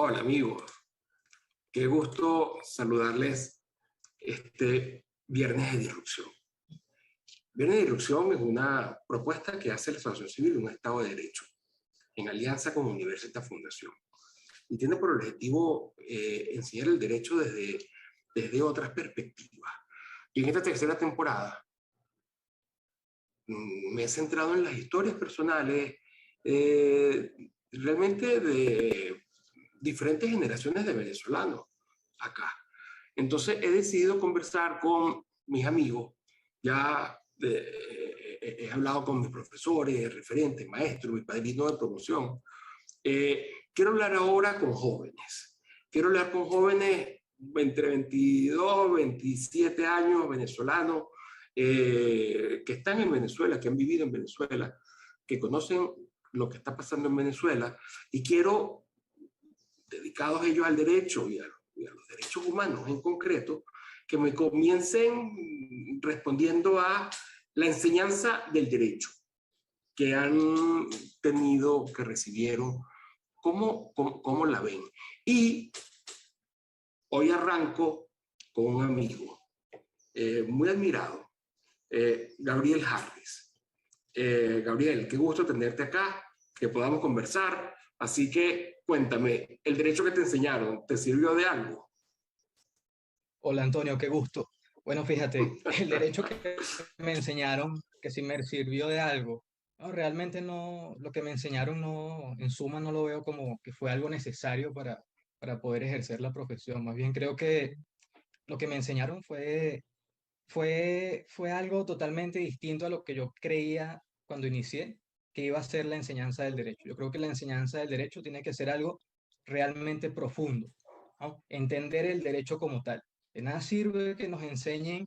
Hola amigos, qué gusto saludarles este viernes de disrupción. Viernes de disrupción es una propuesta que hace la Asociación Civil un Estado de Derecho en alianza con Universitas Fundación y tiene por objetivo enseñar el derecho desde otras perspectivas. Y en esta tercera temporada me he centrado en las historias personales realmente de diferentes generaciones de venezolanos acá. Entonces he decidido conversar con mis amigos, ya he hablado con mis profesores, referentes, maestros, mi padrino de promoción. Quiero hablar ahora con jóvenes. Quiero hablar con jóvenes entre 22, 27 años, venezolanos, que están en Venezuela, que han vivido en Venezuela, que conocen lo que está pasando en Venezuela, y quiero, dedicados ellos al derecho y a los derechos humanos en concreto, que me comiencen respondiendo a la enseñanza del derecho que han tenido, que recibieron, cómo la ven. Y hoy arranco con un amigo muy admirado, Gabriel Harris. Gabriel, qué gusto tenerte acá, que podamos conversar. Así que cuéntame, ¿el derecho que te enseñaron te sirvió de algo? Hola Antonio, qué gusto. Bueno, fíjate, el derecho que me enseñaron, que si me sirvió de algo, no, realmente no, lo que me enseñaron no, en suma no lo veo como que fue algo necesario para poder ejercer la profesión. Más bien creo que lo que me enseñaron fue algo totalmente distinto a lo que yo creía cuando inicié que iba a ser la enseñanza del derecho. Yo creo que la enseñanza del derecho tiene que ser algo realmente profundo, ¿no? Entender el derecho como tal. De nada sirve que nos enseñen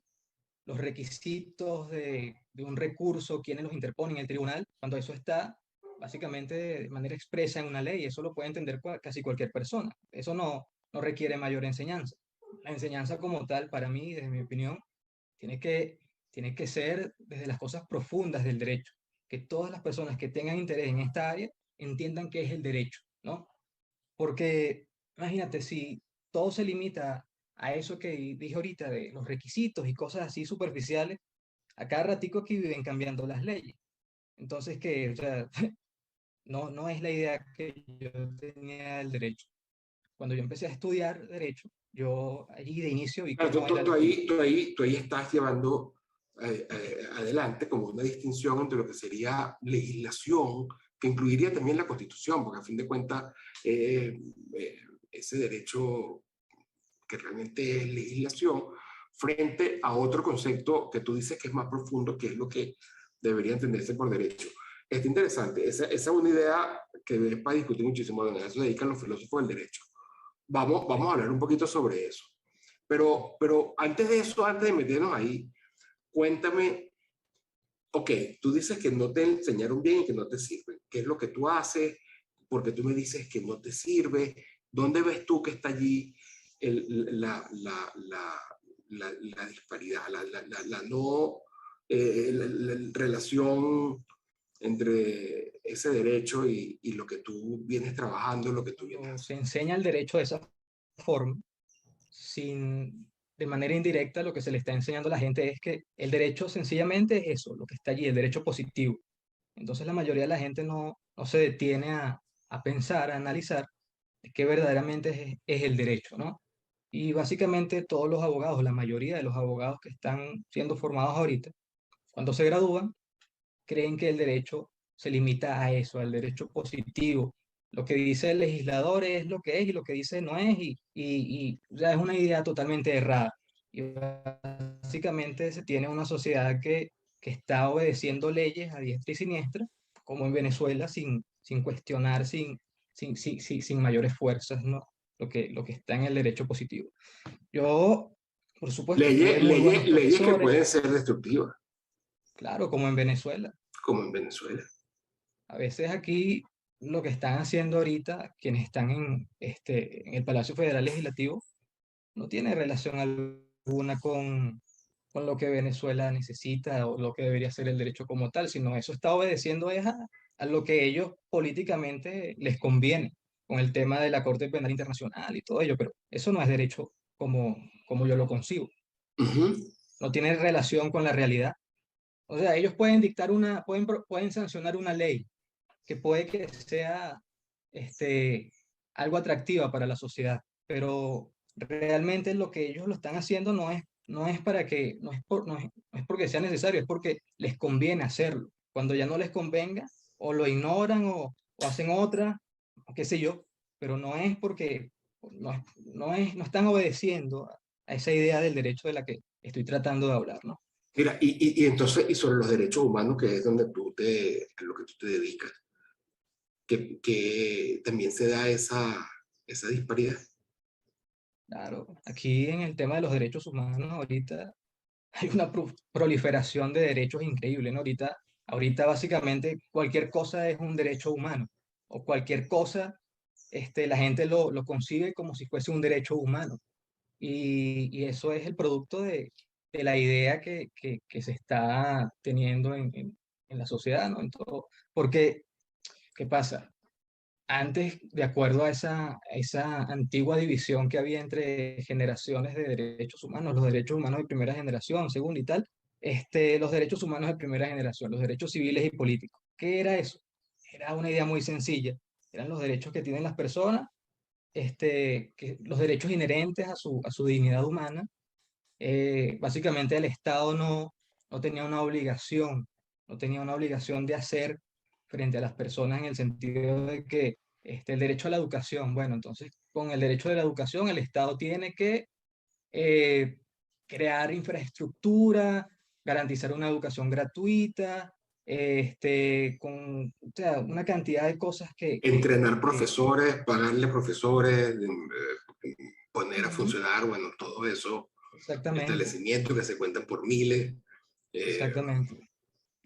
los requisitos de un recurso, quienes los interponen en el tribunal, cuando eso está básicamente de manera expresa en una ley. Eso lo puede entender casi cualquier persona. Eso no requiere mayor enseñanza. La enseñanza como tal, para mí, desde mi opinión, tiene que, tiene que ser desde las cosas profundas del derecho, que todas las personas que tengan interés en esta área entiendan qué es el derecho, ¿no? Porque imagínate, si todo se limita a eso que dije ahorita de los requisitos y cosas así superficiales, a cada ratico aquí viven cambiando las leyes. Entonces, que, o sea, no es la idea que yo tenía del derecho. Cuando yo empecé a estudiar derecho, yo allí de inicio vi que Claro, no era lo que yo tú ahí estás llevando adelante como una distinción entre lo que sería legislación, que incluiría también la Constitución, porque a fin de cuentas ese derecho que realmente es legislación, frente a otro concepto que tú dices que es más profundo, que es lo que debería entenderse por derecho. Es interesante, esa es una idea que es para discutir muchísimo, donde a eso se dedican los filósofos del derecho. Vamos a hablar un poquito sobre eso. Pero antes de eso, antes de meternos ahí, cuéntame, ok, tú dices que no te enseñaron bien y que no te sirve. ¿Qué es lo que tú haces? Porque tú me dices que no te sirve. ¿Dónde ves tú que está allí la disparidad, la no la relación entre ese derecho y lo que tú vienes trabajando, lo que tú vienes cuando se haciendo? enseña el derecho de esa forma, sin, de manera indirecta, lo que se le está enseñando a la gente es que el derecho sencillamente es eso, lo que está allí, el derecho positivo. Entonces la mayoría de la gente no se detiene a pensar, a analizar qué verdaderamente es el derecho, ¿no? Y básicamente todos los abogados, la mayoría de los abogados que están siendo formados ahorita, cuando se gradúan, creen que el derecho se limita a eso, al derecho positivo. Lo que dice el legislador es lo que es y lo que dice no es, y ya es una idea totalmente errada. Y básicamente se tiene una sociedad que está obedeciendo leyes a diestra y siniestra, como en Venezuela, sin cuestionar, sin mayores fuerzas, ¿no? Lo que está en el derecho positivo. Yo, por supuesto, tuve muy buenos Leyes que profesores, pueden ser destructivas, claro, como en Venezuela. como en Venezuela. A veces aquí lo que están haciendo ahorita, quienes están en el Palacio Federal Legislativo, no tiene relación alguna con lo que Venezuela necesita o lo que debería ser el derecho como tal, sino eso está obedeciendo a lo que ellos políticamente les conviene. con el tema de la Corte Penal Internacional y todo ello, pero eso no es derecho como yo lo concibo. Ujú. No tiene relación con la realidad. O sea, ellos pueden dictar pueden sancionar una ley que puede que sea este, algo atractiva para la sociedad, pero realmente lo que ellos lo están haciendo no es para que, no es porque sea necesario, es porque les conviene hacerlo. Cuando ya no les convenga, o lo ignoran o hacen otra, o qué sé yo, pero no es porque no están obedeciendo a esa idea del derecho de la que estoy tratando de hablar, ¿no? Mira, y entonces, y sobre los derechos humanos, que es donde a lo que tú te dedicas, que también se da esa disparidad. Claro, aquí en el tema de los derechos humanos, ahorita hay una proliferación de derechos increíble, ¿no? Ahorita básicamente cualquier cosa es un derecho humano, o cualquier cosa, la gente lo concibe como si fuese un derecho humano. Y eso es el producto de la idea que se está teniendo en la sociedad, ¿no? En todo. Porque, ¿qué pasa? Antes, de acuerdo a esa antigua división que había entre generaciones de derechos humanos, los derechos humanos de primera generación, segunda y tal, los derechos humanos de primera generación, los derechos civiles y políticos. ¿Qué era eso? Era una idea muy sencilla. Eran los derechos que tienen las personas, los derechos inherentes a su dignidad humana. Básicamente el Estado no tenía una obligación, no tenía una obligación de hacer frente a las personas en el sentido de que el derecho a la educación, bueno, entonces con el derecho de la educación el Estado tiene que eh, crear infraestructura, garantizar una educación gratuita, o sea, una cantidad de cosas Entrenar que- profesores, pagarle profesores, poner a Ujú, funcionar, bueno, todo eso, exactamente, establecimientos que se cuentan por miles. eh, exactamente.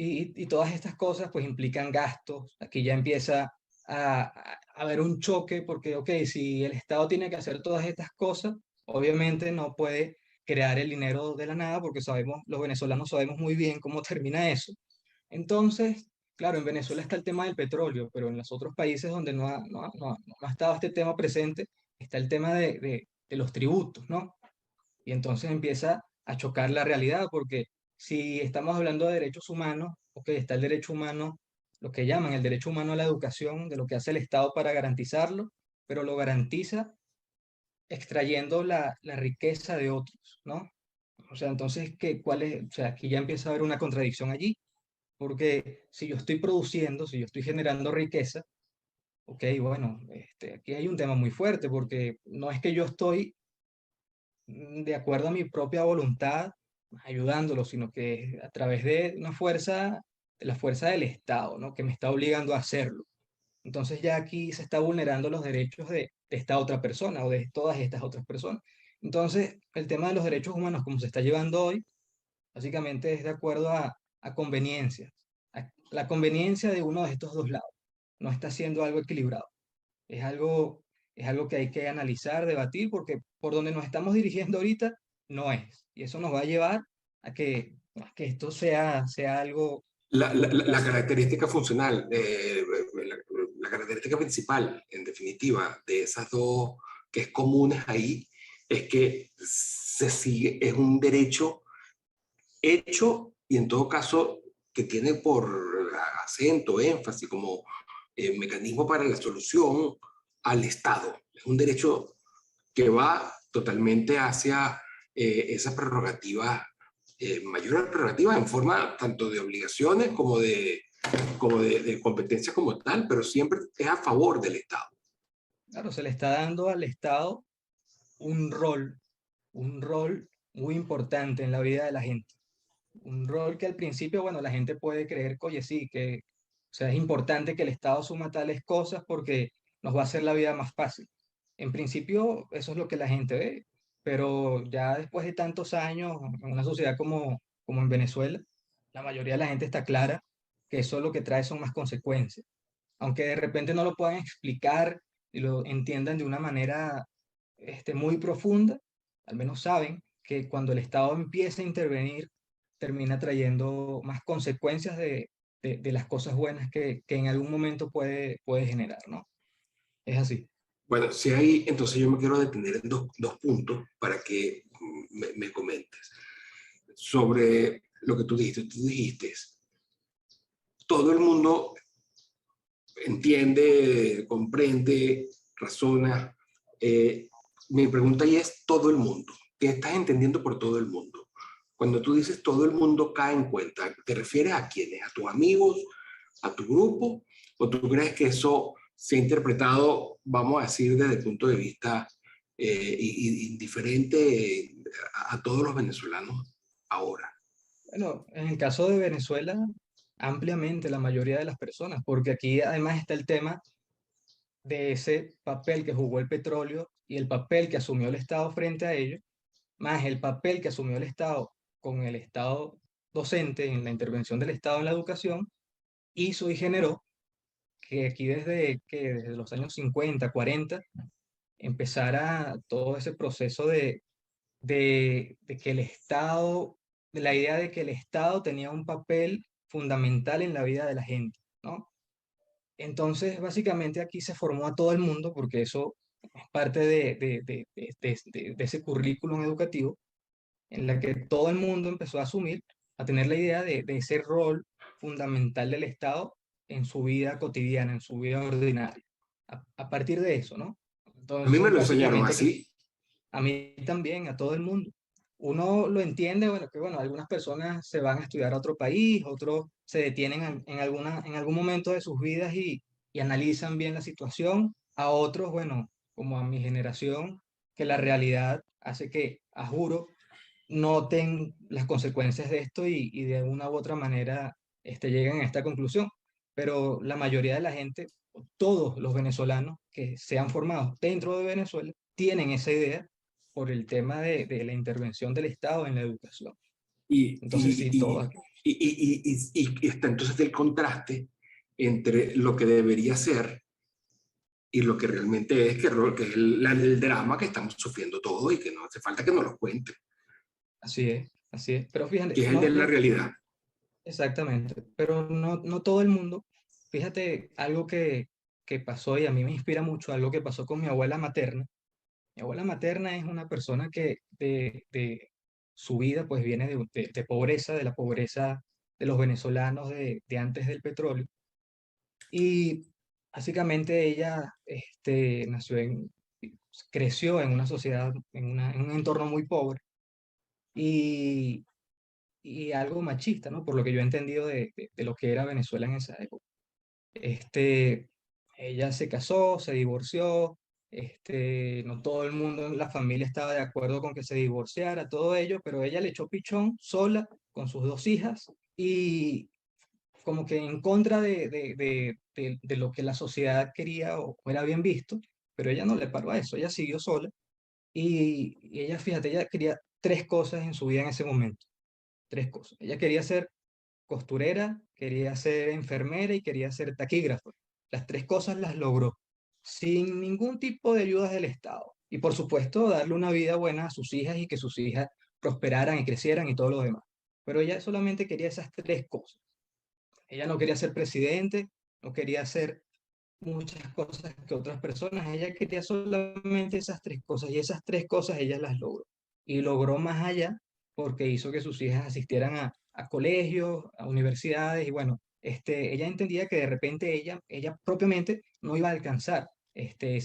Y todas estas cosas pues implican gastos. Aquí ya empieza a haber un choque porque, ok, si el Estado tiene que hacer todas estas cosas, obviamente no puede crear el dinero de la nada porque sabemos, los venezolanos sabemos muy bien cómo termina eso. Entonces, claro, en Venezuela está el tema del petróleo, pero en los otros países donde no ha estado este tema presente, está el tema de los tributos, ¿no? Y entonces empieza a chocar la realidad, porque si estamos hablando de derechos humanos, ok, está el derecho humano, lo que llaman el derecho humano a la educación, de lo que hace el Estado para garantizarlo, pero lo garantiza extrayendo la riqueza de otros, ¿no? O sea, entonces, ¿cuál es? O sea, aquí ya empieza a haber una contradicción allí, porque si yo estoy produciendo, si yo estoy generando riqueza, ok, bueno, aquí hay un tema muy fuerte, porque no es que yo estoy de acuerdo a mi propia voluntad, ayudándolo, sino que a través de una fuerza, de la fuerza del Estado, ¿no? Que me está obligando a hacerlo. Entonces ya aquí se está vulnerando los derechos de esta otra persona o de todas estas otras personas. Entonces, el tema de los derechos humanos, como se está llevando hoy, básicamente es de acuerdo a conveniencias, a la conveniencia de uno de estos dos lados. No está siendo algo equilibrado. Es algo, es algo que hay que analizar, debatir, porque por donde nos estamos dirigiendo ahorita no es. Y eso nos va a llevar a que esto sea algo la totalmente. característica funcional, la característica principal, en definitiva, de esas dos que es comunes ahí, es que se sigue, es un derecho hecho y en todo caso que tiene por acento, énfasis como mecanismo para la solución al Estado. Es un derecho que va totalmente hacia esas prerrogativas, mayores prerrogativas en forma tanto de obligaciones como de competencias como tal, pero siempre es a favor del Estado. Claro, se le está dando al Estado un un rol muy importante en la vida de la gente. Un rol que al principio, bueno, la gente puede creer que, oye, sí, que o sea, es importante que el Estado suma tales cosas porque nos va a hacer la vida más fácil. En principio, eso es lo que la gente ve, pero ya después de tantos años en una sociedad como en Venezuela, la mayoría de la gente está clara que eso lo que trae son más consecuencias. Aunque de repente no lo puedan explicar y lo entiendan de una manera muy profunda, al menos saben que cuando el Estado empieza a intervenir, termina trayendo más consecuencias de las cosas buenas que en algún momento puede generar, ¿no? Es así. Bueno, si hay, entonces yo me quiero detener en dos puntos para que me comentes sobre lo que tú dijiste. Tú dijiste, todo el mundo entiende, comprende, razona. Eh, Mi pregunta ahí es todo el mundo. ¿Qué estás entendiendo por todo el mundo? Cuando tú dices todo el mundo cae en cuenta, ¿te refieres a quiénes? ¿A tus amigos? ¿A tu grupo? ¿O tú crees que eso se ha interpretado, vamos a decir, desde el punto de vista indiferente a todos los venezolanos ahora? Bueno, en el caso de Venezuela, ampliamente la mayoría de las personas, porque aquí además está el tema de ese papel que jugó el petróleo y el papel que asumió el Estado frente a ello, más el papel que asumió el Estado con el Estado docente en la intervención del Estado en la educación, hizo y generó que aquí desde los años 50 40 empezara todo ese proceso de que el Estado, de la idea de que el Estado tenía un papel fundamental en la vida de la gente, ¿no? Entonces, básicamente aquí se formó a todo el mundo, porque eso es parte de ese currículum educativo, en la que todo el mundo empezó a asumir, a tener la idea de ese rol fundamental del Estado en su vida cotidiana, en su vida ordinaria. A partir de eso, ¿no? A mí me Entonces, lo enseñaron básicamente aquí, así. a mí también, a todo el mundo. Uno lo entiende, bueno, que bueno, algunas personas se van a estudiar a otro país, otros se detienen en algún momento de sus vidas y analizan bien la situación. A otros, bueno, como a mi generación, que la realidad hace que, a juro, noten las consecuencias de esto y de una u otra manera lleguen a esta conclusión. Pero la mayoría de la gente, todos los venezolanos que se han formado dentro de Venezuela, tienen esa idea por el tema de la intervención del Estado en la educación. Y, Entonces, y, sí, todo y, aquí. y está entonces el contraste entre lo que debería ser y lo que realmente es, que es el drama que estamos sufriendo todos y que no hace falta que nos lo cuenten, Así es, así es. Pero fíjate, que es el de la realidad. exactamente, pero no todo el mundo. Fíjate, algo que pasó y a mí me inspira mucho, algo que pasó con mi abuela materna. Mi abuela materna es una persona que de su vida pues viene de pobreza, de la pobreza de los venezolanos de antes del petróleo. Y básicamente ella creció en una sociedad, en un entorno muy pobre y, y algo machista, ¿no? Por lo que yo he entendido de lo que era Venezuela en esa época. Este, Ella se casó, se divorció, no todo el mundo en la familia estaba de acuerdo con que se divorciara, todo ello, pero ella le echó pichón sola con sus dos hijas y como que en contra de lo que la sociedad quería o era bien visto, pero ella no le paró a eso, ella siguió sola y ella, fíjate, ella quería tres cosas en su vida en ese momento, tres cosas. Ella quería ser costurera, quería ser enfermera y quería ser taquígrafo. Las tres cosas las logró sin ningún tipo de ayudas del Estado. Y por supuesto, darle una vida buena a sus hijas y que sus hijas prosperaran y crecieran y todo lo demás. Pero ella solamente quería esas tres cosas. Ella no quería ser presidente, no quería hacer muchas cosas que otras personas. Ella quería solamente esas tres cosas y esas tres cosas ella las logró. Y logró más allá porque hizo que sus hijas asistieran a colegios, a universidades y bueno, ella entendía que de repente ella propiamente no iba a alcanzar ese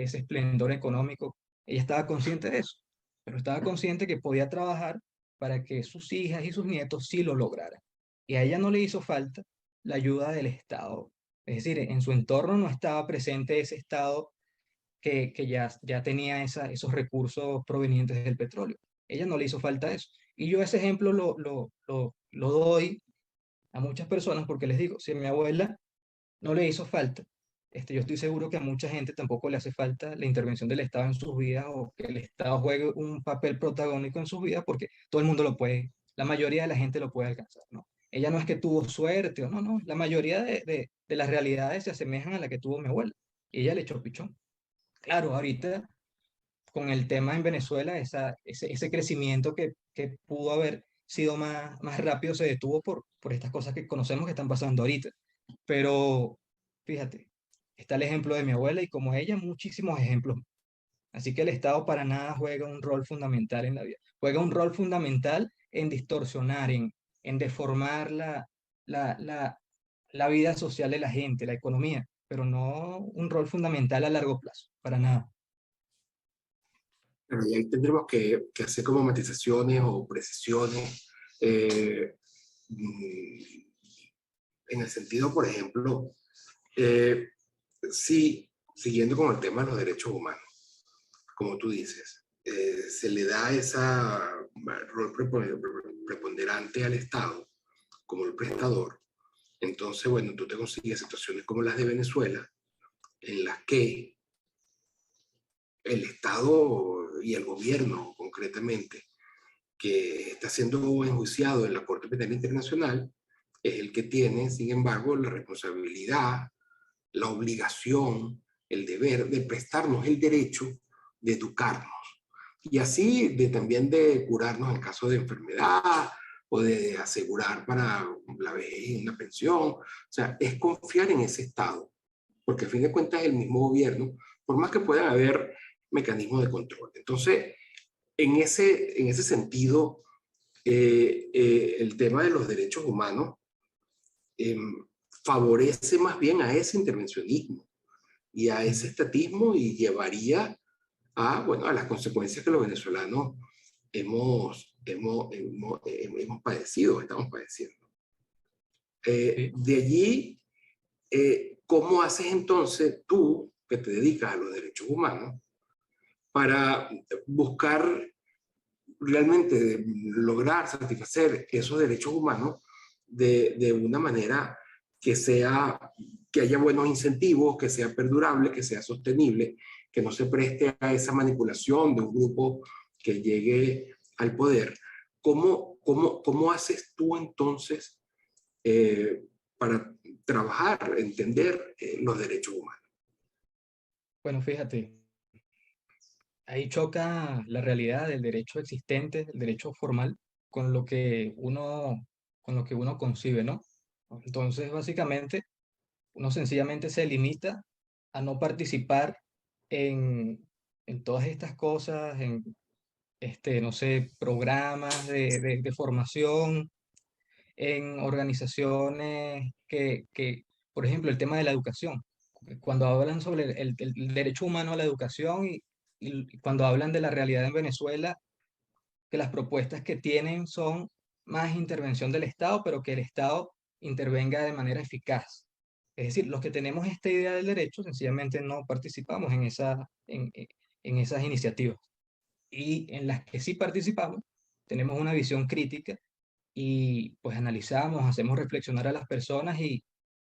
esplendor económico. Ella estaba consciente de eso, pero estaba consciente que podía trabajar para que sus hijas y sus nietos sí lo lograran. Y a ella no le hizo falta la ayuda del Estado. Es decir, en su entorno no estaba presente ese Estado que ya tenía esos recursos provenientes del petróleo. Ella no le hizo falta eso. Y yo ese ejemplo lo doy a muchas personas porque les digo, si a mi abuela no le hizo falta, yo estoy seguro que a mucha gente tampoco le hace falta la intervención del Estado en sus vidas o que el Estado juegue un papel protagónico en sus vidas porque todo el mundo lo puede, la mayoría de la gente lo puede alcanzar, ¿no? Ella no es que tuvo suerte o no, no, la mayoría de las realidades se asemejan a la que tuvo mi abuela y ella le echó pichón. Claro, ahorita con el tema en Venezuela, ese crecimiento que pudo haber sido más rápido se detuvo por estas cosas que conocemos que están pasando ahorita. Pero fíjate, Está el ejemplo de mi abuela y como ella, muchísimos ejemplos. Así que el Estado para nada juega un rol fundamental en la vida. Juega un rol fundamental en distorsionar, en deformar la, la, la vida social de la gente, la economía, pero no un rol fundamental a largo plazo, para nada. Pero ahí tendremos que hacer como matizaciones o precisiones. eh, mm, en el sentido, por ejemplo, eh, sí, siguiendo con el tema de los derechos humanos, como tú dices, se le da esa rol preponderante al Estado como el prestador. Entonces, bueno, tú te consigues situaciones como las de Venezuela, en las que el Estado y el gobierno concretamente, que está siendo enjuiciado en la Corte Penal Internacional, es el que tiene, sin embargo, la responsabilidad, la obligación, el deber de prestarnos el derecho de educarnos. Y así de, también de curarnos en caso de enfermedad o de asegurar para la vejez una pensión. O sea, es confiar en ese Estado, porque a fin de cuentas es el mismo gobierno, por más que puedan haber mecanismos de control. Entonces, en ese sentido, el tema de los derechos humanos eh, favorece más bien a ese intervencionismo y a ese estatismo y llevaría a, bueno, a las consecuencias que los venezolanos hemos padecido, estamos padeciendo. ¿Sí? De allí, ¿cómo haces entonces tú, que te dedicas a los derechos humanos, para buscar realmente lograr satisfacer esos derechos humanos de una manera que sea, que haya buenos incentivos, que sea perdurable, que sea sostenible, que no se preste a esa manipulación de un grupo que llegue al poder? ¿Cómo haces tú entonces eh, para trabajar, entender los derechos humanos? Bueno, fíjate, ahí choca la realidad del derecho existente, el derecho formal, con lo que con lo que uno concibe, ¿no? Entonces, básicamente, uno sencillamente se limita a no participar en, en todas estas cosas, en, no sé, programas de formación, en organizaciones por ejemplo, el tema de la educación. Cuando hablan sobre el derecho humano a la educación y cuando hablan de la realidad en Venezuela, que las propuestas que tienen son más intervención del Estado, pero que el Estado intervenga de manera eficaz. Es decir, los que tenemos esta idea del derecho sencillamente no participamos en esas iniciativas. Y en las que sí participamos, tenemos una visión crítica y pues analizamos, hacemos reflexionar a las personas y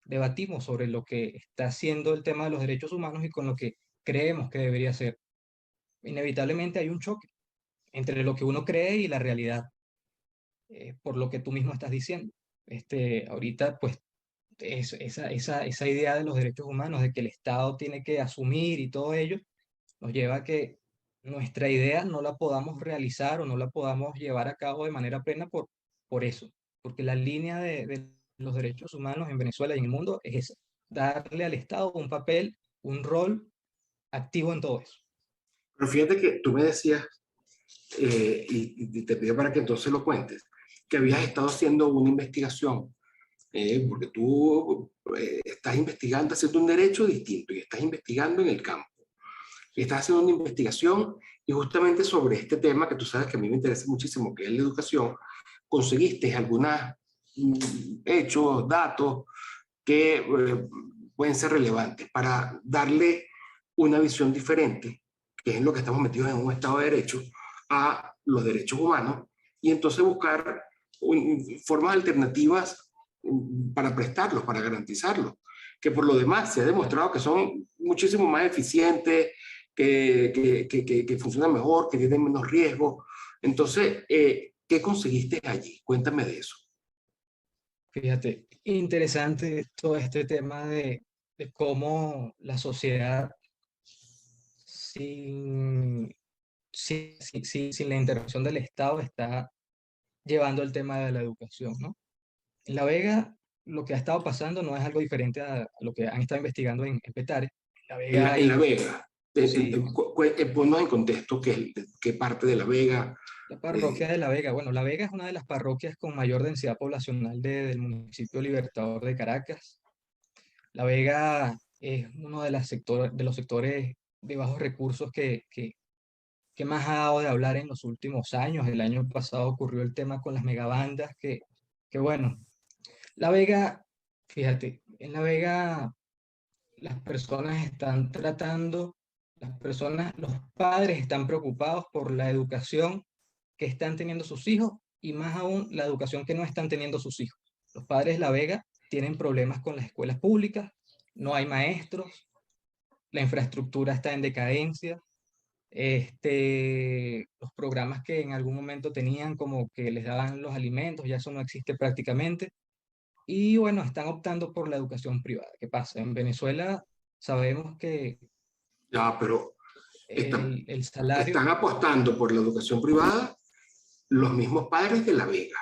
debatimos sobre lo que está haciendo el tema de los derechos humanos y con lo que creemos que debería ser. Inevitablemente hay un choque entre lo que uno cree y la realidad, por lo que tú mismo estás diciendo. Ahorita, pues, esa idea de los derechos humanos, de que el Estado tiene que asumir y todo ello, nos lleva a que nuestra idea no la podamos realizar o no la podamos llevar a cabo de manera plena por eso, porque la línea de los derechos humanos en Venezuela y en el mundo es esa, darle al Estado un papel, un rol activo en todo eso. Pero fíjate que tú me decías, y te pido para que entonces lo cuentes, que habías estado haciendo una investigación, porque tú estás investigando, haciendo un derecho distinto y estás investigando en el campo. Y estás haciendo una investigación y justamente sobre este tema que tú sabes que a mí me interesa muchísimo, que es la educación, conseguiste algunos hechos, datos que pueden ser relevantes para darle una visión diferente, que es en lo que estamos metidos en un Estado de Derecho, a los derechos humanos, y entonces buscar formas alternativas para prestarlos, para garantizarlos, que por lo demás se ha demostrado que son muchísimo más eficientes, que funcionan mejor, que tienen menos riesgo. Entonces, ¿qué conseguiste allí? Cuéntame de eso. Fíjate, interesante todo este tema de cómo la sociedad sin, sin la intervención del Estado está llevando el tema de la educación, ¿no? En La Vega lo que ha estado pasando no es algo diferente a lo que han estado investigando en Petare. La Vega En La hay, Vega. sí, Ponnos en contexto qué parte de La Vega. la parroquia eh, de La Vega. Bueno, La Vega es una de las parroquias con mayor densidad poblacional del municipio Libertador de Caracas. La Vega es uno de, de los sectores de bajos recursos que más ha dado de hablar en los últimos años. El año pasado ocurrió el tema con las megabandas, que bueno, La Vega, fíjate, en La Vega las personas están tratando, los padres están preocupados por la educación que están teniendo sus hijos y más aún la educación que no están teniendo sus hijos. Los padres de La Vega tienen problemas con las escuelas públicas, no hay maestros, la infraestructura está en decadencia, los programas que en algún momento tenían como que les daban los alimentos, ya eso no existe prácticamente. Y bueno, están optando por la educación privada. ¿Qué pasa? En Venezuela sabemos que ya, pero el salario están apostando por la educación privada los mismos padres de La Vega.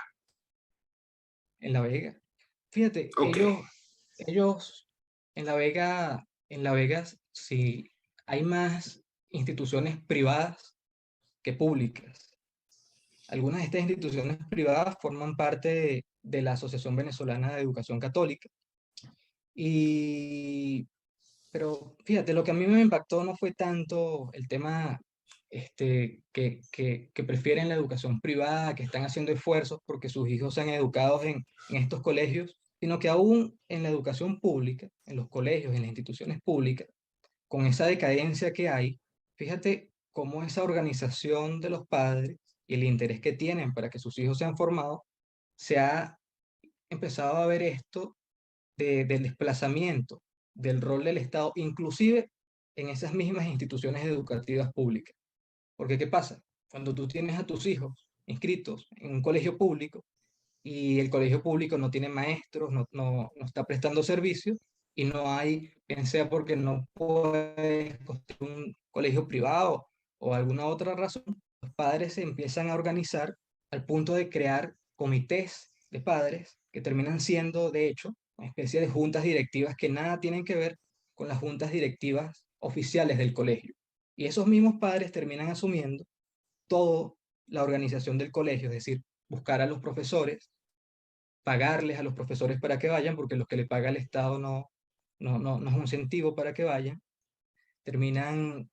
en La Vega, fíjate, Ok. ellos en La Vega sí hay más instituciones privadas que públicas. Algunas de estas instituciones privadas forman parte de la Asociación Venezolana de Educación Católica. Y Pero fíjate, lo que a mí me impactó no fue tanto el tema que prefieren la educación privada, que están haciendo esfuerzos porque sus hijos sean educados en estos colegios, sino que aún en la educación pública, en los colegios, en las instituciones públicas, con esa decadencia que hay, fíjate cómo esa organización de los padres y el interés que tienen para que sus hijos sean formados, se ha empezado a ver esto del desplazamiento del rol del Estado, inclusive en esas mismas instituciones educativas públicas. Porque ¿qué pasa? Cuando tú tienes a tus hijos inscritos en un colegio público y el colegio público no tiene maestros, no está prestando servicios y no hay, bien sea porque no puedes construir un colegio privado o alguna otra razón, los padres se empiezan a organizar al punto de crear comités de padres que terminan siendo, de hecho, una especie de juntas directivas que nada tienen que ver con las juntas directivas oficiales del colegio. Y esos mismos padres terminan asumiendo toda la organización del colegio, es decir, buscar a los profesores, pagarles a los profesores para que vayan, porque lo que le paga el Estado no es un incentivo para que vayan, terminan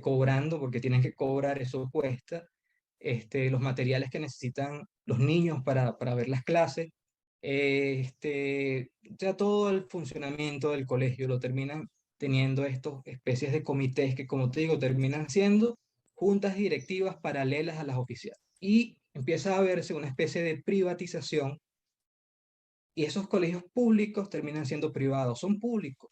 cobrando, porque tienen que cobrar, eso cuesta, los materiales que necesitan los niños para ver las clases, ya todo el funcionamiento del colegio lo terminan teniendo estas especies de comités que, como te digo, terminan siendo juntas directivas paralelas a las oficiales. Y empieza a verse una especie de privatización y esos colegios públicos terminan siendo privados. Son públicos,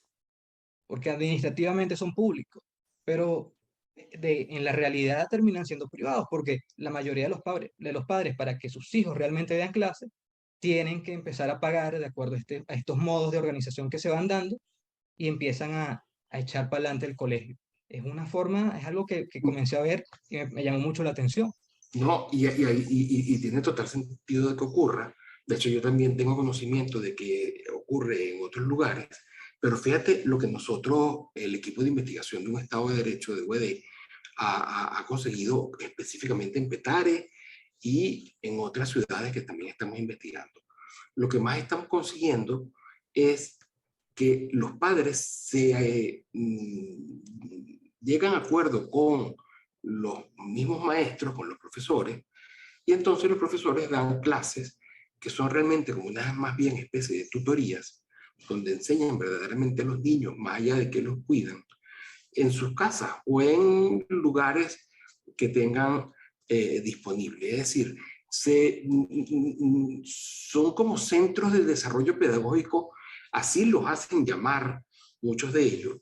porque administrativamente son públicos, pero en la realidad terminan siendo privados, porque la mayoría de los padres, para que sus hijos realmente vean clases, tienen que empezar a pagar de acuerdo a estos modos de organización que se van dando y empiezan a echar para adelante el colegio. Es una forma, es algo que comencé a ver y me llamó mucho la atención. No, y tiene total sentido de que ocurra. De hecho, yo también tengo conocimiento de que ocurre en otros lugares, pero fíjate lo que nosotros, el equipo de investigación de un Estado de Derecho de UED, ha conseguido específicamente en Petare y en otras ciudades que también estamos investigando. Lo que más estamos consiguiendo es que los padres llegan a acuerdo con los mismos maestros, con los profesores, y entonces los profesores dan clases que son realmente como unas más bien especie de tutorías, donde enseñan verdaderamente a los niños, más allá de que los cuidan, en sus casas o en lugares que tengan disponible. Es decir, son como centros de desarrollo pedagógico, así los hacen llamar muchos de ellos.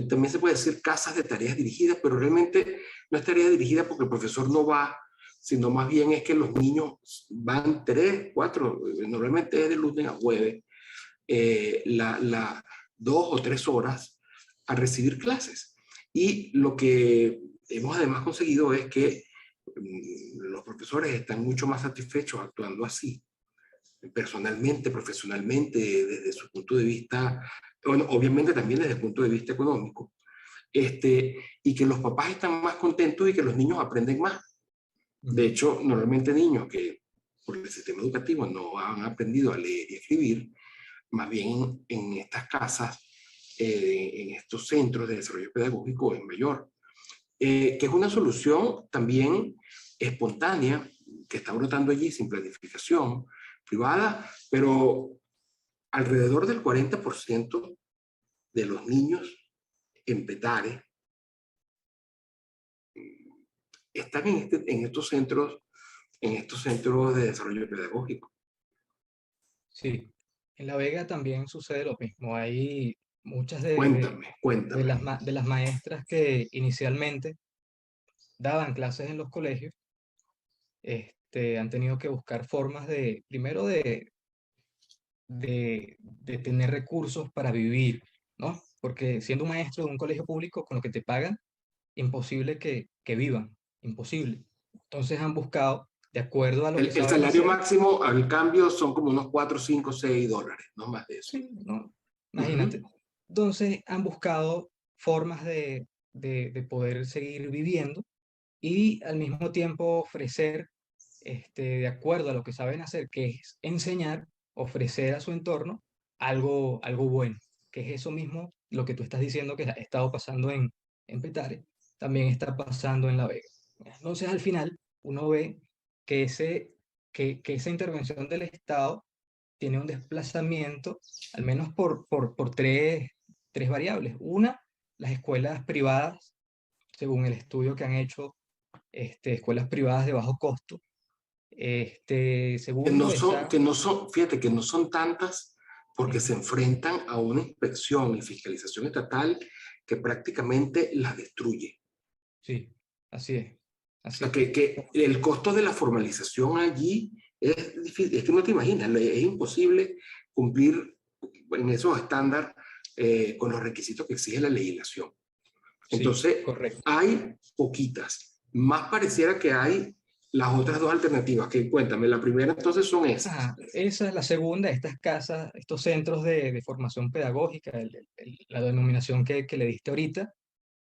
También se puede decir casas de tareas dirigidas, pero realmente no es tarea dirigida porque el profesor no va, sino más bien es que los niños van 3, 4, normalmente es de lunes a jueves, 2 o 3 horas a recibir clases. Y lo que hemos además conseguido es que los profesores están mucho más satisfechos actuando así, personalmente, profesionalmente, desde su punto de vista, bueno, obviamente también desde el punto de vista económico, y que los papás están más contentos y que los niños aprenden más. De hecho, normalmente niños que por el sistema educativo no han aprendido a leer y escribir, más bien en estas casas, en estos centros de desarrollo pedagógico es mayor. Que es una solución también espontánea, que está brotando allí sin planificación privada, pero alrededor del 40% de los niños en Petare están en estos centros de desarrollo pedagógico. Sí, en La Vega también sucede lo mismo. Hay muchas Cuéntame. de las maestras que inicialmente daban clases en los colegios, han tenido que buscar formas de, primero de tener recursos para vivir, ¿no? Porque siendo maestro de un colegio público, con lo que te pagan, imposible que vivan, imposible. Entonces han buscado, de acuerdo a lo que El saben salario hacer, máximo al cambio son como unos 4, 5, 6 dólares, no más de eso. sí, ¿no? Uh -huh. Imagínate. Entonces han buscado formas de poder seguir viviendo y al mismo tiempo ofrecer, de acuerdo a lo que saben hacer, que es enseñar, ofrecer a su entorno algo bueno, que es eso mismo, lo que tú estás diciendo que ha estado pasando en Petare, también está pasando en La Vega. Entonces al final uno ve que, que esa intervención del Estado tiene un desplazamiento, al menos por tres variables. Una, las escuelas privadas, según el estudio que han hecho, escuelas privadas de bajo costo. Segundo, Fíjate que no son tantas porque se enfrentan a una inspección y fiscalización estatal que prácticamente las destruye. sí, así es. O Así sea, es. que el costo de la formalización allí es difícil, es que no te imaginas, es imposible cumplir en esos estándares con los requisitos que exige la legislación. Sí, Entonces, correcto. hay poquitas. Más pareciera que hay las otras dos alternativas. Que cuéntame, la primera entonces son esas. Ajá, esa es la segunda, estas casas, estos centros de formación pedagógica, la denominación que le diste ahorita.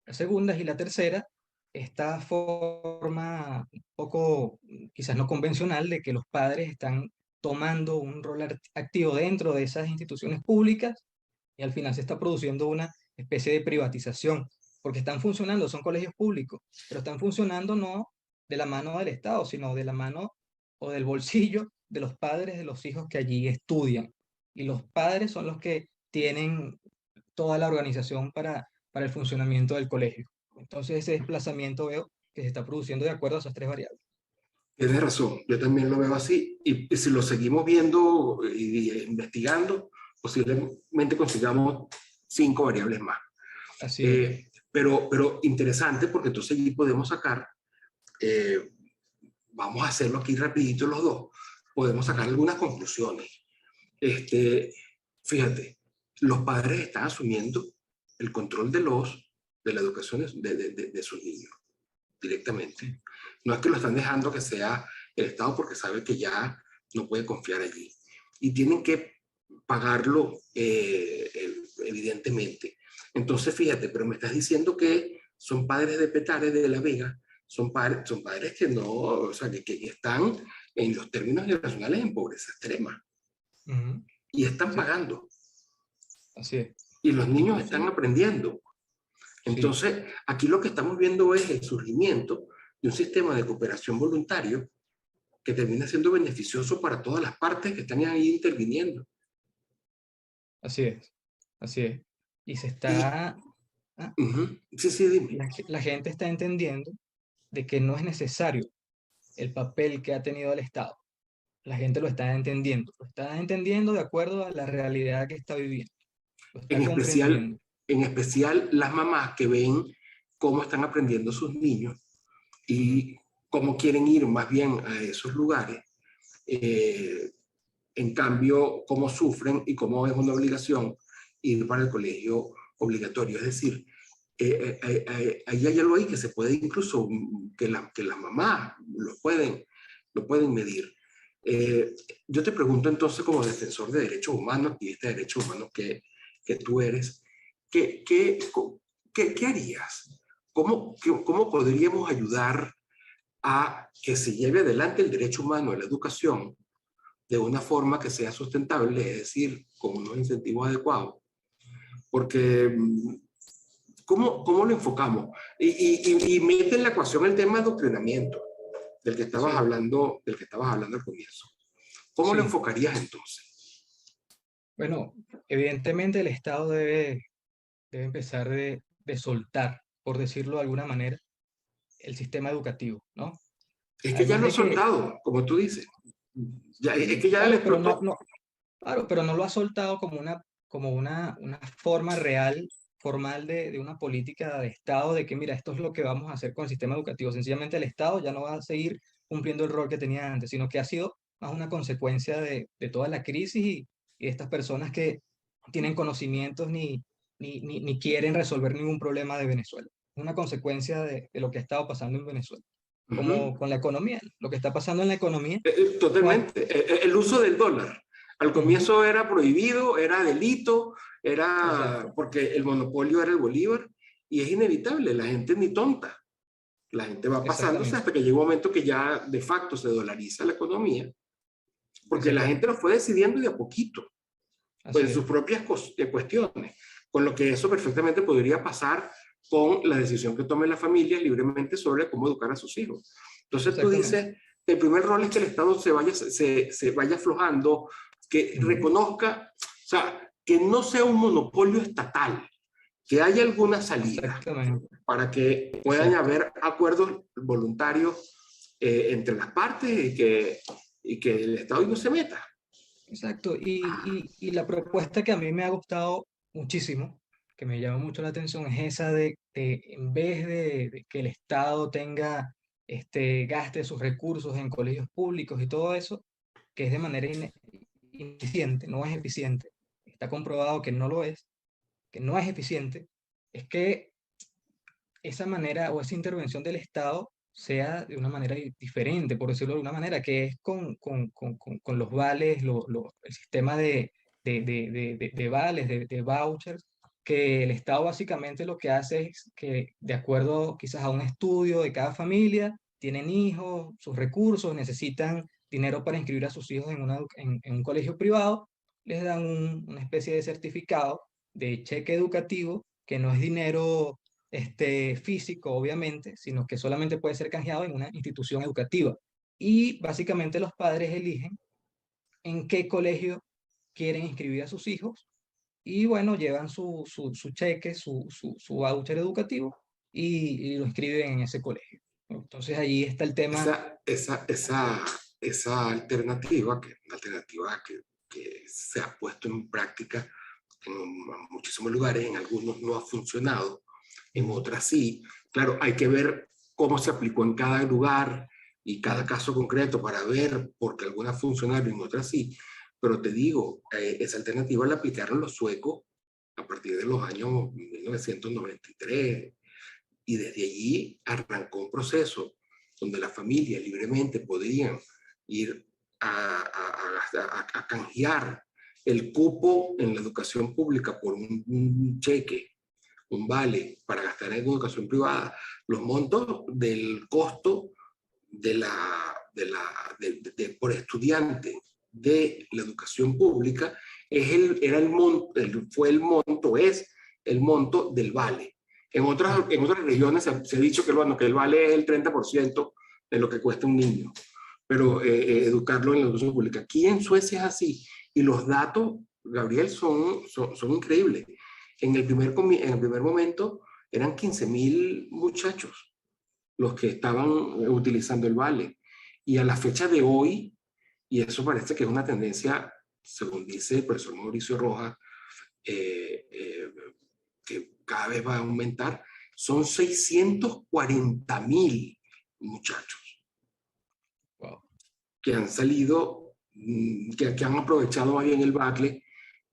La segunda y la tercera, esta forma un poco, quizás no convencional, de que los padres están tomando un rol activo dentro de esas instituciones públicas y al final se está produciendo una especie de privatización, porque están funcionando, son colegios públicos, pero están funcionando no de la mano del Estado, sino de la mano o del bolsillo de los padres de los hijos que allí estudian. Y los padres son los que tienen toda la organización para el funcionamiento del colegio. Entonces ese desplazamiento veo que se está produciendo de acuerdo a esas tres variables. Tienes razón, yo también lo veo así. Y si lo seguimos viendo y investigando, posiblemente consigamos 5 variables más. Así es. Pero interesante porque entonces allí podemos sacar, eh, vamos a hacerlo aquí rapidito los dos, podemos sacar algunas conclusiones. Fíjate, los padres están asumiendo el control de la educación de sus niños directamente. Sí, No es que lo están dejando que sea el Estado porque sabe que ya no puede confiar allí. Y tienen que pagarlo evidentemente. Entonces, fíjate, pero me estás diciendo que son padres de Petare, de La Vega, son padres que no, o sea, que están en los términos internacionales en pobreza extrema ujú, y están sí, pagando así es. y los niños están Inclusive, aprendiendo. sí, Entonces, aquí lo que estamos viendo es el surgimiento de un sistema de cooperación voluntario que termina siendo beneficioso para todas las partes que están ahí interviniendo. así es, así es. Y se Y, está, ah, sí, sí, dime. la gente está entendiendo de que no es necesario el papel que ha tenido el Estado. La gente lo está entendiendo de acuerdo a la realidad que está viviendo, lo En está especial, comprendiendo. en especial las mamás que ven cómo están aprendiendo sus niños Ujú, y cómo quieren ir más bien a esos lugares. Eh, en cambio, cómo sufren y cómo es una obligación ir para el colegio obligatorio. Es decir, ahí hay algo ahí que se puede incluso, que las mamás lo pueden medir. Eh, yo te pregunto entonces, como defensor de derechos humanos y este derecho humano que tú eres, ¿qué, qué, qué harías? ¿Cómo podríamos ayudar a que se lleve adelante el derecho humano a la educación de una forma que sea sustentable, es decir, con unos incentivos adecuados? Porque, ¿cómo lo enfocamos? Y mete en la ecuación el tema de adoctrinamiento, Sí, del que estabas hablando al comienzo. ¿Cómo lo sí. enfocarías entonces? Bueno, evidentemente el Estado debe empezar de soltar, por decirlo de alguna manera, el sistema educativo, ¿no? Es que ya Además lo ha de que, soltado, como tú dices. Ya, es sí, que ya le claro, pero explotó. claro, pero no lo ha soltado como una forma real, formal de una política de Estado, de que mira, esto es lo que vamos a hacer con el sistema educativo. Sencillamente el Estado ya no va a seguir cumpliendo el rol que tenía antes, sino que ha sido más una consecuencia de toda la crisis y de estas personas que tienen conocimientos ni quieren resolver ningún problema de Venezuela. Es una consecuencia de lo que ha estado pasando en Venezuela, como Ujú. con la economía, lo que está pasando en la economía. Totalmente. El uso del dólar. Al Ujú, comienzo era prohibido, era delito, era exacto, porque el monopolio era el bolívar y es inevitable, la gente ni tonta. La gente va pasándose exactamente, hasta que llega un momento que ya de facto se dolariza la economía, porque la gente exactamente. lo fue decidiendo de a poquito, pues Así en sus es, propias cuestiones, con lo que eso perfectamente podría pasar con la decisión que tome la familia libremente sobre cómo educar a sus hijos. Entonces tú exactamente. dices, el primer rol es que el Estado se vaya aflojando, que Ujú, reconozca, o sea, que no sea un monopolio estatal, que haya alguna salida exactamente, para que puedan exacto, haber acuerdos voluntarios entre las partes y que el Estado no se meta. exacto. Y la propuesta que a mí me ha gustado muchísimo, que me llama mucho la atención, es esa de en vez de que el Estado tenga, gaste sus recursos en colegios públicos y todo eso, que es de manera ineficiente, no es eficiente, está comprobado que no lo es, que no es eficiente, es que esa manera o esa intervención del Estado sea de una manera diferente, por decirlo de alguna manera, que es con los vales, el sistema de vales, de vouchers, que el Estado básicamente lo que hace es que, de acuerdo quizás a un estudio de cada familia, tienen hijos, sus recursos, necesitan dinero para inscribir a sus hijos en un colegio privado, les dan una especie de certificado de cheque educativo, que no es dinero físico, obviamente, sino que solamente puede ser canjeado en una institución educativa. Y básicamente los padres eligen en qué colegio quieren inscribir a sus hijos y bueno, llevan su cheque, su voucher educativo y lo inscriben en ese colegio. Entonces ahí está el tema. Esa, esa, esa, esa alternativa, que una alternativa que se ha puesto en práctica en muchísimos lugares, en algunos no ha funcionado, en Ujú, otras sí. Claro, hay que ver cómo se aplicó en cada lugar y cada claro, caso concreto para ver por qué algunas funcionaron y en otras sí. Pero te digo, esa alternativa la aplicaron los suecos a partir de los años 1993 y desde allí arrancó un proceso donde las familias libremente podrían ir a canjear el cupo en la educación pública por un cheque, un vale para gastar en educación privada. Los montos del costo por estudiante de la educación pública era el monto, fue el monto, es el monto del vale. claro, En otras regiones se ha dicho que, bueno, que el vale es el 30% de lo que cuesta un niño, pero educarlo en la educación pública. Aquí en Suecia es así, y los datos, Gabriel, son increíbles. En el primer momento eran 15.000 muchachos los que estaban utilizando el vale. Y a la fecha de hoy, y eso parece que es una tendencia, según dice el profesor Mauricio Rojas, eh, eh, que cada vez va a aumentar, son 640.000 muchachos wow, que han salido, que han aprovechado más bien el bacle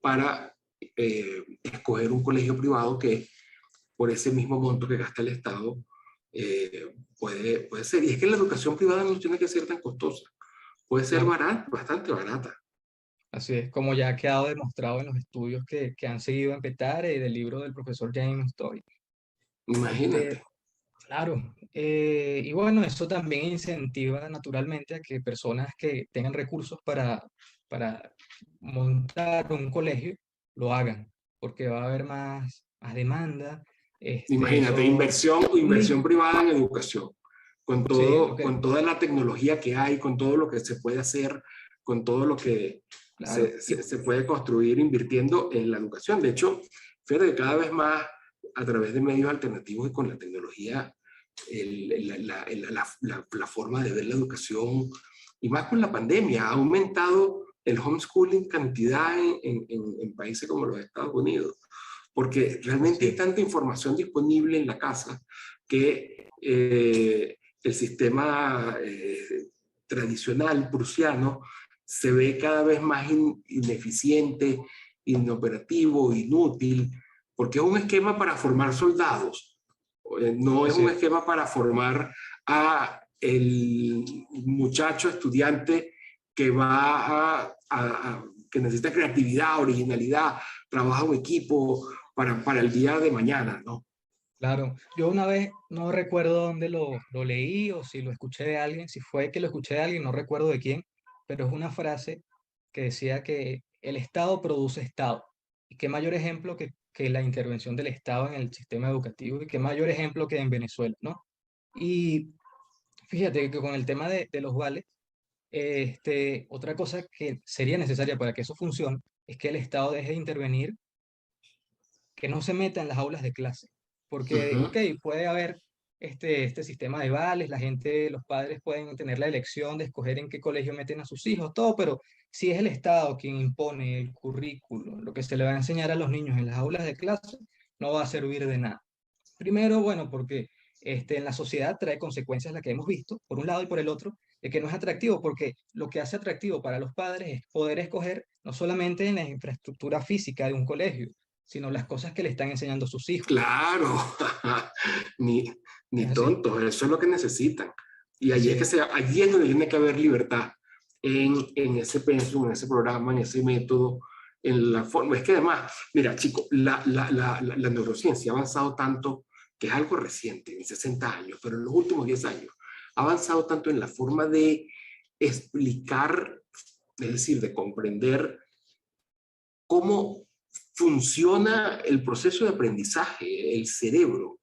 para escoger un colegio privado que por ese mismo monto que gasta el Estado puede ser. Y es que la educación privada no tiene que ser tan costosa. puede ser Claro, bastante barata. así es, como ya ha quedado demostrado en los estudios que han seguido en Petare y del libro del profesor James Toy. Imagínate. Este, claro, y bueno, eso también incentiva naturalmente a que personas que tengan recursos para montar un colegio lo hagan, porque va a haber más demanda. Imagínate, Eso, un inversión niño, privada en educación, sí, lo con que, toda la tecnología que hay, con todo lo que se puede hacer, con todo lo que claro, se puede construir invirtiendo en la educación. De hecho, fíjate que cada vez más a través de medios alternativos y con la tecnología, la forma de ver la educación, y más con la pandemia, ha aumentado el homeschooling cantidad en países como los Estados Unidos, porque realmente así hay es, tanta información disponible en la casa que el sistema tradicional prusiano se ve cada vez más ineficiente, inoperativo, inútil, porque es un esquema para formar soldados, no es así un es. esquema para formar a el muchacho estudiante que va que necesita creatividad, originalidad, trabajo en equipo para el día de mañana, ¿no? Claro, yo una vez no recuerdo dónde lo leí o si lo escuché de alguien, si fue que lo escuché de alguien, no recuerdo de quién, pero es una frase que decía que el Estado produce Estado. Y qué mayor ejemplo que la intervención del Estado en el sistema educativo y qué mayor ejemplo que en Venezuela, ¿no? Y fíjate que con el tema de los vales, otra cosa que sería necesaria para que eso funcione es que el Estado deje de intervenir, que no se meta en las aulas de clase. Porque, Ujú. ok, puede haber este sistema de vales, la gente, los padres pueden tener la elección de escoger en qué colegio meten a sus hijos, todo, pero si es el Estado quien impone el currículo, lo que se le va a enseñar a los niños en las aulas de clase, no va a servir de nada. Primero, bueno, porque en la sociedad trae consecuencias las que hemos visto, por un lado y por el otro, de que no es atractivo, porque lo que hace atractivo para los padres es poder escoger no solamente en la infraestructura física de un colegio, sino las cosas que le están enseñando a sus hijos. Claro, ni, Es ni así, tontos, eso es lo que necesitan. Y así es, allí es donde tiene que haber libertad en ese pensum, en ese programa, en ese método, en la forma. Es que además, mira, chico, la neurociencia ha avanzado tanto, que es algo reciente, en 60 años, pero en los últimos 10 años, ha avanzado tanto en la forma de explicar, es decir, de comprender cómo funciona el proceso de aprendizaje, el cerebro,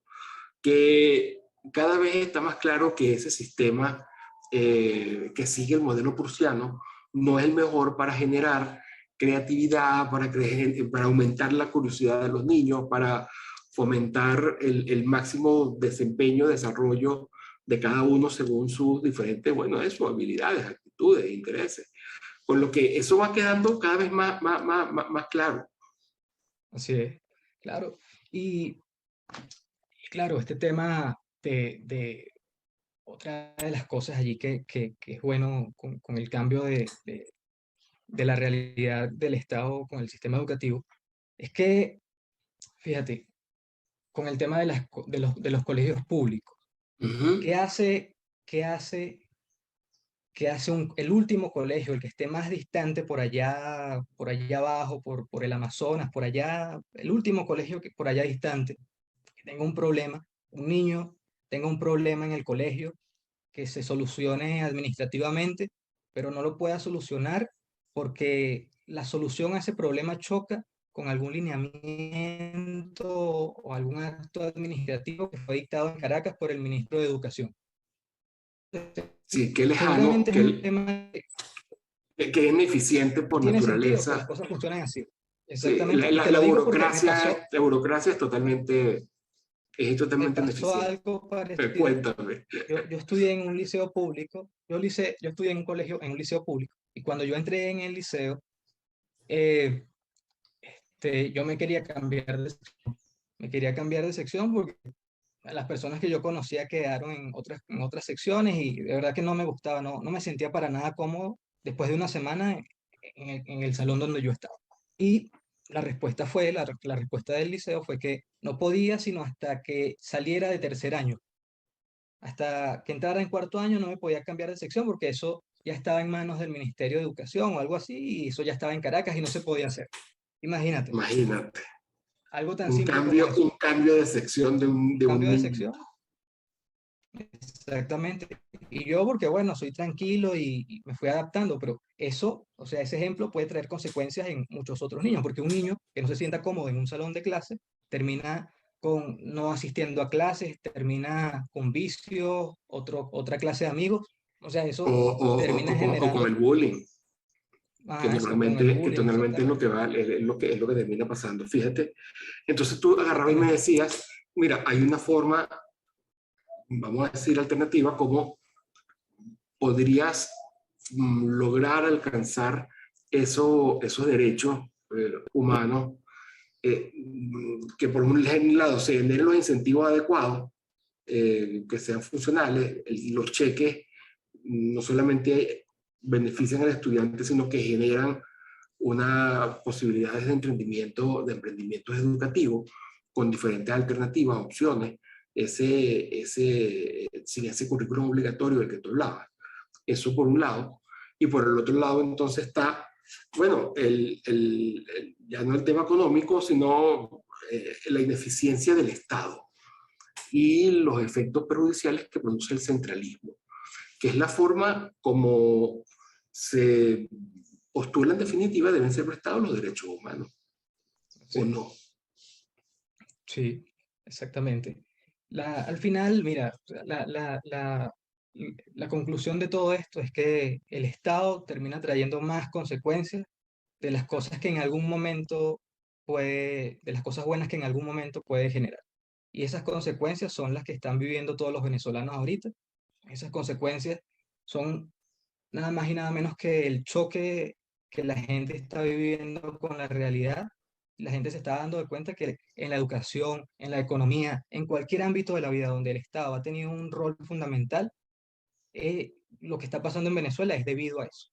que cada vez está más claro que ese sistema que sigue el modelo prusiano no es el mejor para generar creatividad, para aumentar la curiosidad de los niños, para fomentar máximo desempeño, desarrollo de cada uno según sus diferentes, bueno, sus habilidades, actitudes, intereses. Con lo que eso va quedando cada vez más claro. así es, claro. Y claro, este tema de otra de las cosas allí que es bueno con el cambio de la realidad del Estado con el sistema educativo, es que, fíjate, con el tema de los colegios públicos, Uh -huh. ¿qué hace, qué hace, qué hace el último colegio, el que esté más distante por allá abajo, por el Amazonas, por allá, el último colegio que por allá distante, que tenga un problema, un niño tenga un problema en el colegio, que se solucione administrativamente, pero no lo pueda solucionar porque la solución a ese problema choca con algún lineamiento o algún acto administrativo que fue dictado en Caracas por el ministro de Educación? Sí, qué lejano, Seguramente es un tema que es ineficiente no por tiene sentido que las naturaleza. cosas funcionen así. Sí, Exactamente. Y te lo digo porque la burocracia es me totalmente pasó ineficiente. algo parecido. Cuéntame. Yo estudié en un liceo público, yo estudié en un colegio, en un liceo público, y cuando yo entré en el liceo, eh, yo me quería cambiar de sección. Me quería cambiar de sección porque las personas que yo conocía quedaron en otras secciones y de verdad que no me gustaba, no me sentía para nada cómodo después de una semana en el salón donde yo estaba. Y la respuesta del liceo fue que no podía sino hasta que saliera de tercer año. Hasta que entrara en cuarto año no me podía cambiar de sección porque eso ya estaba en manos del Ministerio de Educación o algo así, y eso ya estaba en Caracas y no se podía hacer. Imagínate, Imagínate. algo tan simple como eso. Un cambio de sección de un Cambio de niño. sección. Exactamente. Y yo, porque bueno, soy tranquilo y me fui adaptando, pero eso, o sea, ese ejemplo puede traer consecuencias en muchos otros niños, porque un niño que no se sienta cómodo en un salón de clase termina con no asistiendo a clases, termina con vicios, otra clase de amigos, o sea, eso termina O con generando, el bullying, eso con el que bullying, normalmente es lo que exactamente. va, es lo que termina pasando. Fíjate. Entonces tú agarrabas y me Exactamente. decías, mira, hay una forma, vamos a decir, alternativa, como podrías lograr alcanzar esos derechos humanos, que por un lado se generen los incentivos adecuados, que sean funcionales, los cheques no solamente benefician al estudiante, sino que generan una posibilidades de emprendimientos educativos con diferentes alternativas, opciones, sin ese currículum obligatorio del que tú hablabas. Eso por un lado. Y por el otro lado, entonces está, bueno, ya no el tema económico, sino la ineficiencia del Estado y los efectos perjudiciales que produce el centralismo, que es la forma como se postula en definitiva deben ser prestados los derechos humanos, ¿o Sí, no? sí, exactamente. Al final, mira, la conclusión de todo esto es que el Estado termina trayendo más consecuencias de las cosas que en algún momento de las cosas buenas que en algún momento puede generar. Y esas consecuencias son las que están viviendo todos los venezolanos ahorita. Esas consecuencias son nada más y nada menos que el choque que la gente está viviendo con la realidad. La gente se está dando de cuenta que en la educación, en la economía, en cualquier ámbito de la vida donde el Estado ha tenido un rol fundamental, lo que está pasando en Venezuela es debido a eso.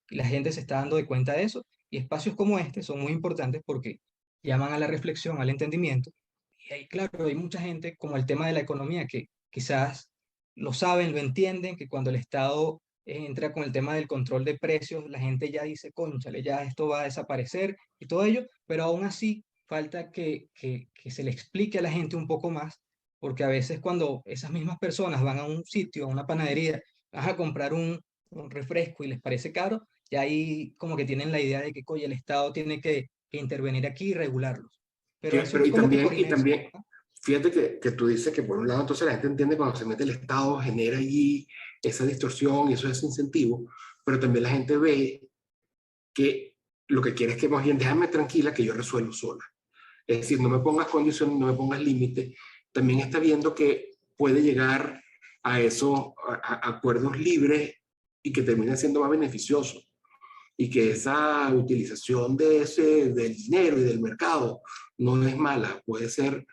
Y la gente se está dando de cuenta de eso. Y espacios como este son muy importantes porque llaman a la reflexión, al entendimiento. Y ahí, claro, hay mucha gente, como el tema de la economía, que quizás lo saben, lo entienden, que cuando el Estado entra con el tema del control de precios, la gente ya dice, cónchale, ya esto va a desaparecer y todo ello, pero aún así falta que se le explique a la gente un poco más, porque a veces cuando esas mismas personas van a un sitio, a una panadería, vas a comprar un refresco y les parece caro, y ahí como que tienen la idea de que, oye, el Estado tiene que intervenir aquí y regularlos. Pero eso Pero es como que por inercia. fíjate que tú dices que por un lado entonces la gente entiende cuando se mete el Estado, genera allí esa distorsión y eso es incentivo, pero también la gente ve que lo que quiere es que más bien déjame tranquila que yo resuelvo sola. Es decir, no Sí, me pongas condiciones, no me pongas límites. También está viendo que puede llegar a esos acuerdos libres y que terminen siendo más beneficiosos y que sí, esa utilización del dinero y del mercado no es mala, puede ser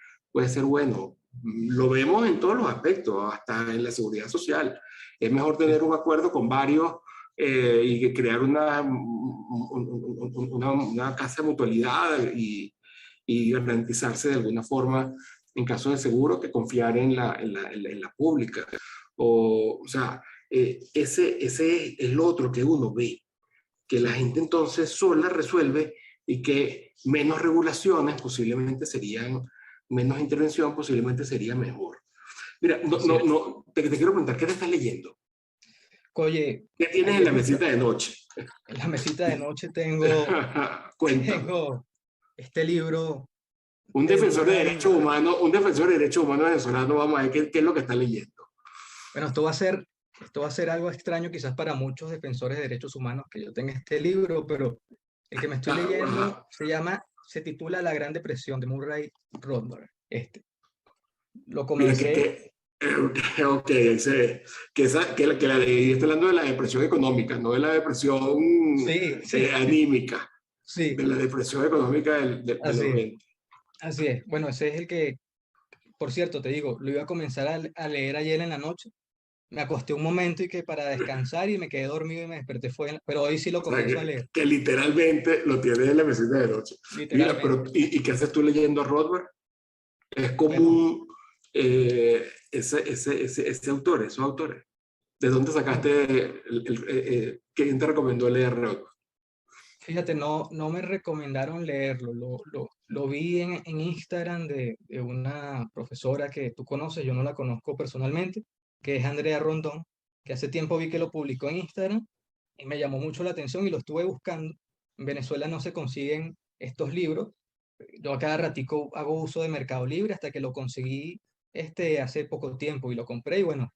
bueno. Lo vemos en todos los aspectos, hasta en la seguridad social. Es mejor tener sí, un acuerdo con varios y crear una casa de mutualidad y garantizarse de alguna forma en caso de seguro que confiar en la pública. O sea, ese es el otro que uno ve, que la sí, gente entonces sola resuelve y que menos regulaciones posiblemente serían, menos intervención posiblemente sería mejor. Mira, así es. te quiero preguntar, ¿qué te estás leyendo? Oye, ¿Qué tienes en ayer la mesita de noche? en la mesita de noche tengo, Cuéntame. tengo este libro Un de defensor de Murray. derechos humanos, un defensor de derechos humanos venezolano, vamos a ver qué es lo que está leyendo. Bueno, esto va a ser algo extraño quizás para muchos defensores de derechos humanos que yo tenga este libro, pero el que me estoy leyendo se titula La Gran Depresión de Murray Rothbard. Lo Mira, comencé, ok, que y está hablando de la depresión económica, no de la depresión sí, sí, anímica, sí, de la depresión económica de así los es, 20. así es. Bueno, ese es el que, por cierto, te digo, lo iba a comenzar a leer ayer en la noche. Me acosté un momento y que para descansar y me quedé dormido y me desperté pero hoy sí lo O sea, comienzo a leer, que literalmente lo tienes en la mesita de noche. Mira, literalmente. ¿y qué haces tú leyendo a Rothbard? Es Bueno, común ese autor, esos autores. ¿De dónde sacaste quién te recomendó leer? Fíjate, no me recomendaron leerlo, lo vi en Instagram de una profesora que tú conoces, yo no la conozco personalmente, que es Andrea Rondón, que hace tiempo vi que lo publicó en Instagram y me llamó mucho la atención y lo estuve buscando. En Venezuela no se consiguen estos libros. Yo a cada ratico hago uso de Mercado Libre hasta que lo conseguí hace poco tiempo y lo compré y bueno,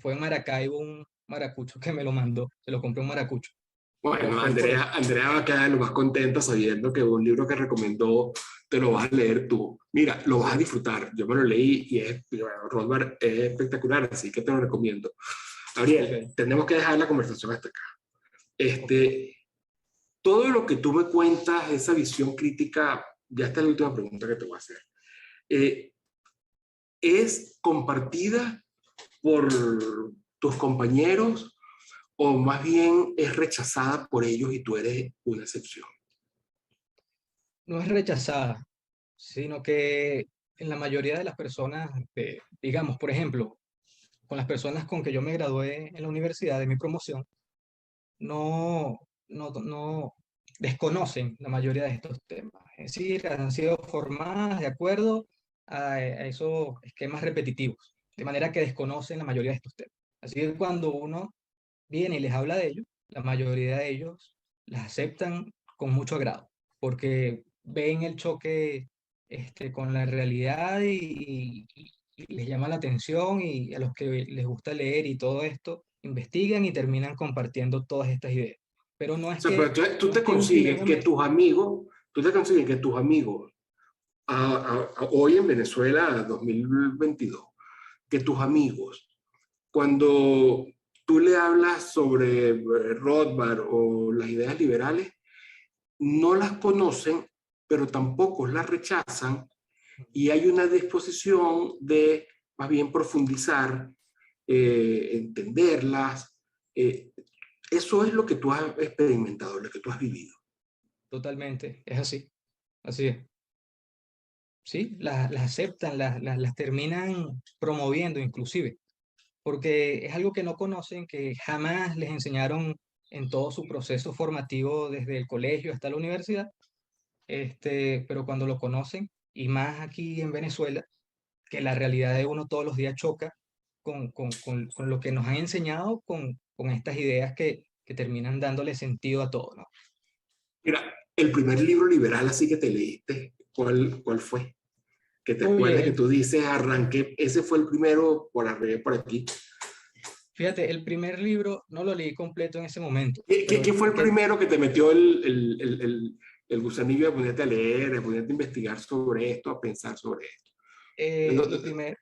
fue en Maracaibo un maracucho que me lo mandó, se lo compré un maracucho, pero Bueno, fue por eso. Andrea va a quedar lo más contenta sabiendo que un libro que recomendó te lo vas a leer tú. Mira, lo vas a Sí, disfrutar. Yo me lo leí y bueno, Rothbard es espectacular, así que te lo recomiendo. ok, Gabriel, tenemos que dejar la conversación hasta acá. ok. Este, todo lo que tú me cuentas, esa visión crítica, ya esta es la última pregunta que te voy a hacer, eh, ¿es compartida por tus compañeros o más bien es rechazada por ellos y tú eres una excepción? No es rechazada, sino que en la mayoría de las personas, digamos, por ejemplo, con las personas con que yo me gradué en la universidad de mi promoción, no desconocen la mayoría de estos temas. Es decir, han sido formadas de acuerdo a esos esquemas repetitivos, de manera que desconocen la mayoría de estos temas. Así que cuando uno viene y les habla de ellos, la mayoría de ellos las aceptan con mucho agrado, porque ven el choque con la realidad y les llama la atención y a los que les gusta leer y todo esto, investigan y terminan compartiendo todas estas ideas. Pero O sea, pero entonces no es que en un primer momento, tú te consigues que tus amigos, hoy en Venezuela, 2022, que tus amigos, cuando tú le hablas sobre Rothbard o las ideas liberales, no las conocen, pero tampoco las rechazan y hay una disposición de más bien profundizar, entenderlas. eh, Eso es lo que tú has experimentado, lo que tú has vivido. totalmente, es así, así es. Sí, las aceptan, las terminan promoviendo inclusive, porque es algo que no conocen, que jamás les enseñaron en todo su proceso formativo desde el colegio hasta la universidad, pero cuando lo conocen, y más aquí en Venezuela, que la realidad de uno todos los días choca con lo que nos han enseñado, con estas ideas que terminan dándole sentido a todo, ¿no? Mira, el primer libro liberal así que te leíste, ¿cuál fue? Que te acuerdes Oye, que tú dices, arranqué, ese fue el primero por arriba, por aquí. fíjate, el primer libro no lo leí completo en ese momento, ¿Qué, pero qué fue el que primero que te metió el gusanillo de ponerte a leer, de ponerte a investigar sobre esto, a pensar sobre esto?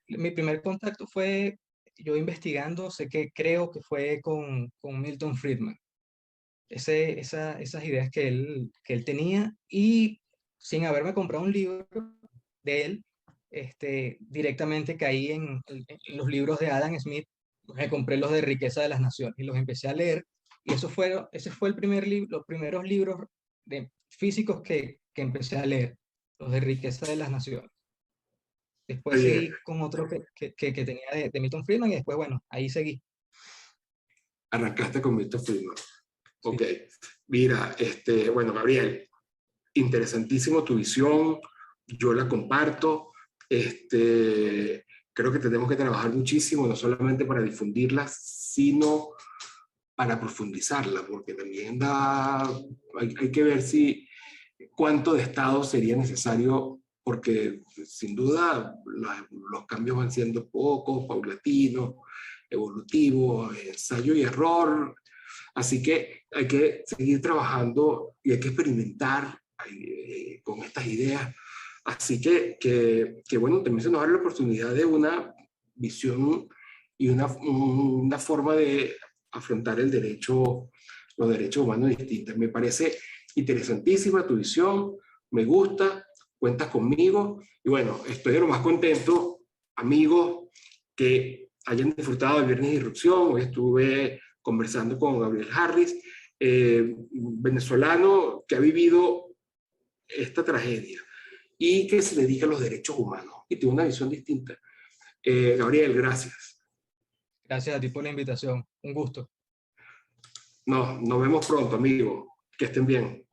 mi primer contacto fue yo investigando, creo que fue con Milton Friedman. Esas ideas que él tenía y sin haberme comprado un libro de él, directamente caí en los libros de Adam Smith, me compré los de Riqueza de las Naciones y los empecé a leer y ese fue el los primeros libros físicos que empecé a leer, los de Riqueza de las Naciones. Después Oye, seguí con otro que tenía de Milton Friedman y después, bueno, ahí seguí. arrancaste con Milton Friedman. Ok. Sí. Mira, bueno, Gabriel, interesantísimo tu visión, yo la comparto. Creo que tenemos que trabajar muchísimo, no solamente para difundirla, sino para profundizarla, porque también hay que ver si cuánto de Estado sería necesario, porque sin duda los cambios van siendo pocos, paulatinos, evolutivos, ensayo y error. Así que hay que seguir trabajando y hay que experimentar con estas ideas. Así que bueno, también se nos da la oportunidad de una visión y una forma de afrontar el derecho, los derechos humanos distintos. Me parece interesantísima tu visión, me gusta, cuentas conmigo y bueno, estoy de lo más contento, amigos, que hayan disfrutado del Viernes de Irrupción. Hoy estuve conversando con Gabriel Harris, venezolano que ha vivido esta tragedia y que se dedica a los derechos humanos y tiene una visión distinta. Gabriel, gracias. Gracias a ti por la invitación. Un gusto. Nos vemos pronto, amigo. Que estén bien.